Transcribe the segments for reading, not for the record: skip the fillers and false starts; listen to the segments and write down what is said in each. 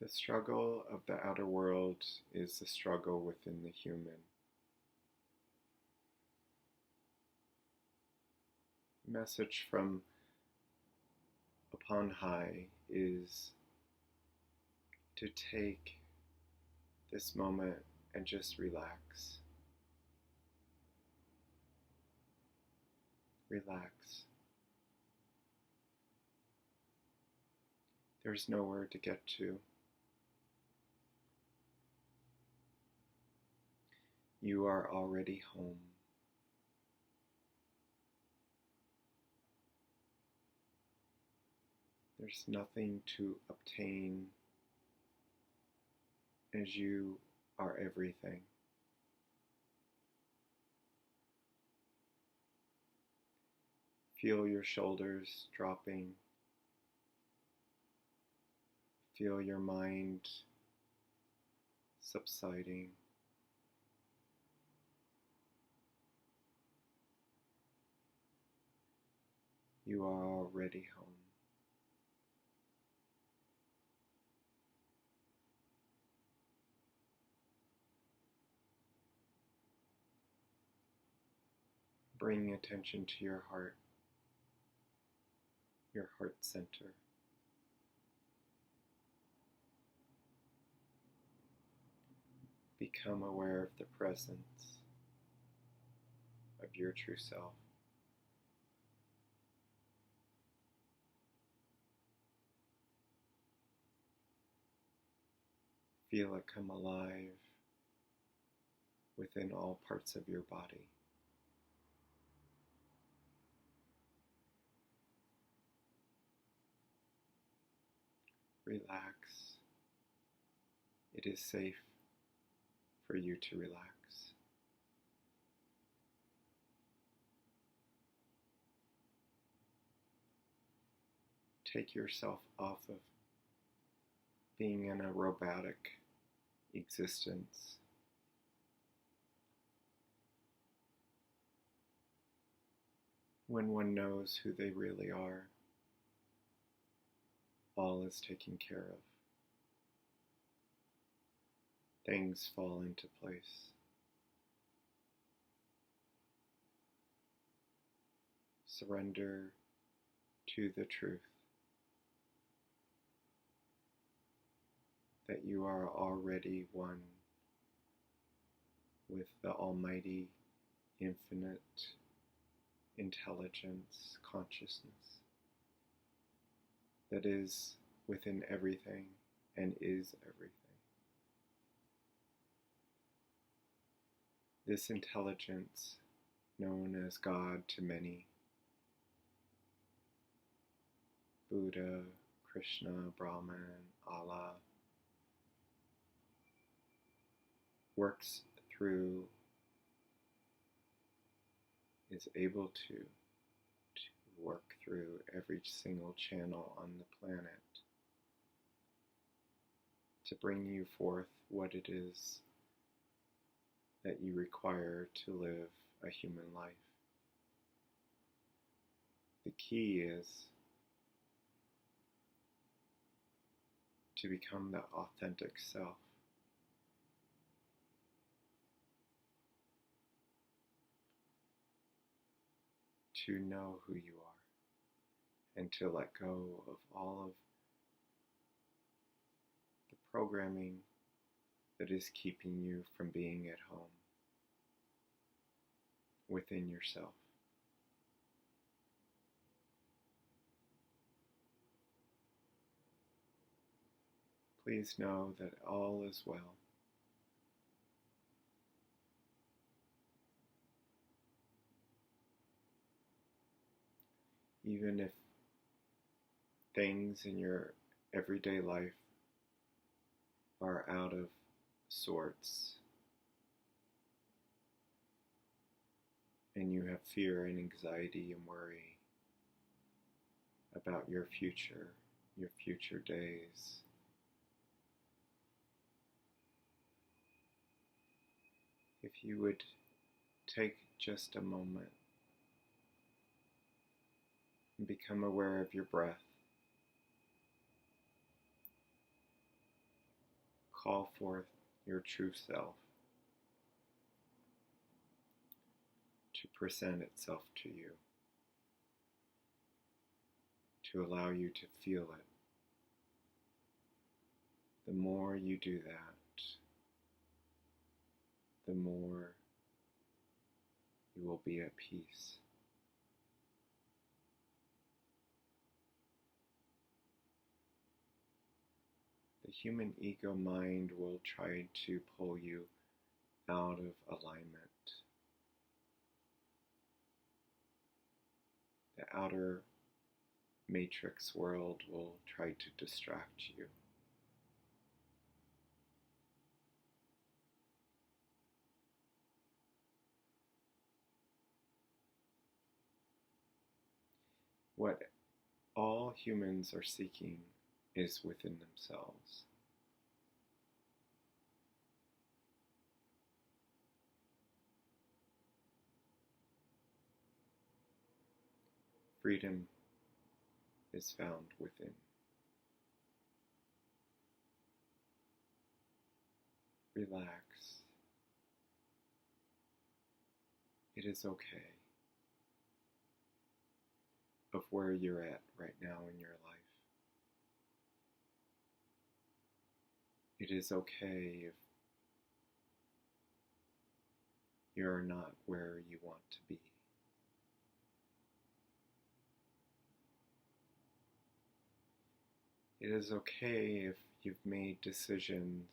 The struggle of the outer world is the struggle within the human. The message from upon high is to take this moment and just relax. Relax. There's nowhere to get to. You are already home. There's nothing to obtain as you are everything. Feel your shoulders dropping. Feel your mind subsiding. You are already home. Bring attention to your heart center. Become aware of the presence of your true self. Feel it come alive within all parts of your body. Relax. It is safe for you to relax. Take yourself off of being in a robotic existence. When one knows who they really are, all is taken care of. Things fall into place. Surrender to the truth that you are already one with the Almighty, infinite intelligence, consciousness that is within everything and is everything. This intelligence, known as God to many, Buddha, Krishna, Brahman, Allah, works through, is able to work through every single channel on the planet to bring you forth what it is that you require to live a human life. The key is to become the authentic self. To know who you are and to let go of all of the programming that is keeping you from being at home within yourself. Please know that all is well. Even if things in your everyday life are out of sorts and you have fear and anxiety and worry about your future days, if you would take just a moment and become aware of your breath. call forth your true self to present itself to you, to allow you to feel it. The more you do that, the more you will be at peace. The human ego mind will try to pull you out of alignment. The outer matrix world will try to distract you. What all humans are seeking is within themselves. Freedom is found within. Relax. It is okay of where you're at right now in your life. It is okay if you're not where you want to be. It is okay if you've made decisions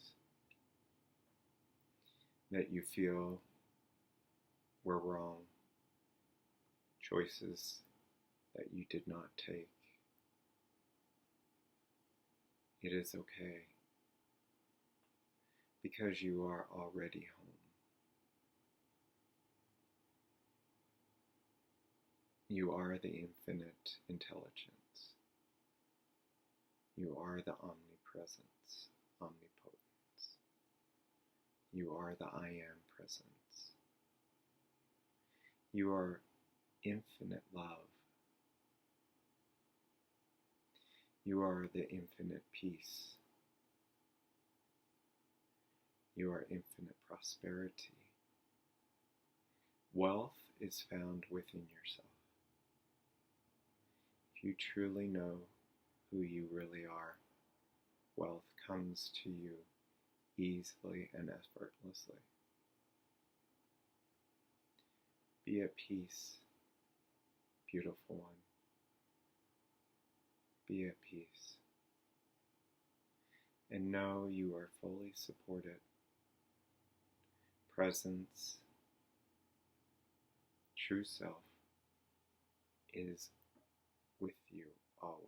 that you feel were wrong, choices that you did not take. It is okay, because you are already home. You are the infinite intelligence. You are the omnipresence, omnipotence. You are the I am presence. You are infinite love. You are the infinite peace. You are infinite prosperity. Wealth is found within yourself. If you truly know who you really are, wealth comes to you easily and effortlessly. Be at peace, beautiful one. Be at peace. And know you are fully supported. Presence, true self, is with you always.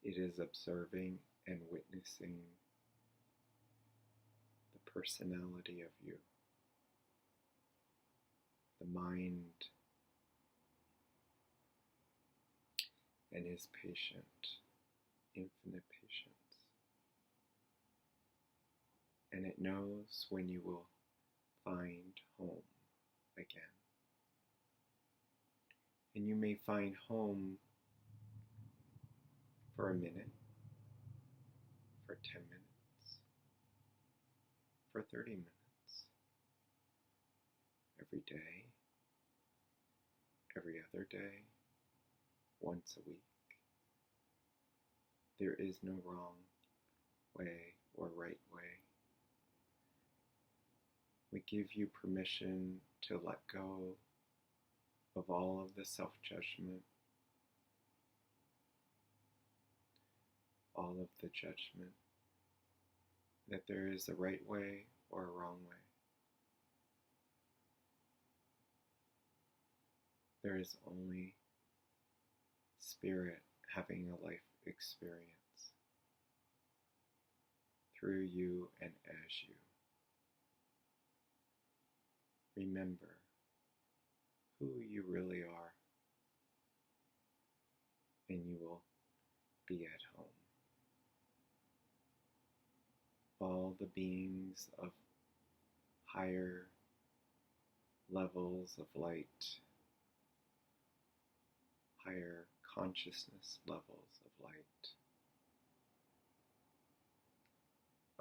It is observing and witnessing the personality of you, the mind, and is patient, infinite patience. And it knows when you will find home again. And you may find home for a minute, for 10 minutes, for 30 minutes, every day, every other day, once a week. There is no wrong way or right way. We give you permission to let go of all of the self-judgment, all of the judgment that there is a right way or a wrong way. There is only spirit having a life experience through you and as you. Remember who you really are, and you will be at home. All the beings of higher levels of light, higher consciousness levels of light,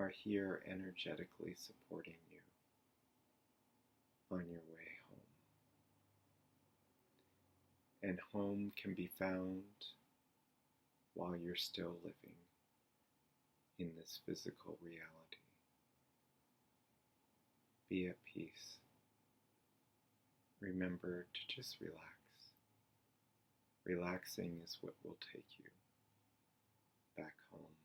are here energetically supporting you on your way home. And home can be found while you're still living in this physical reality. Be at peace. Remember to just relax. Relaxing is what will take you back home.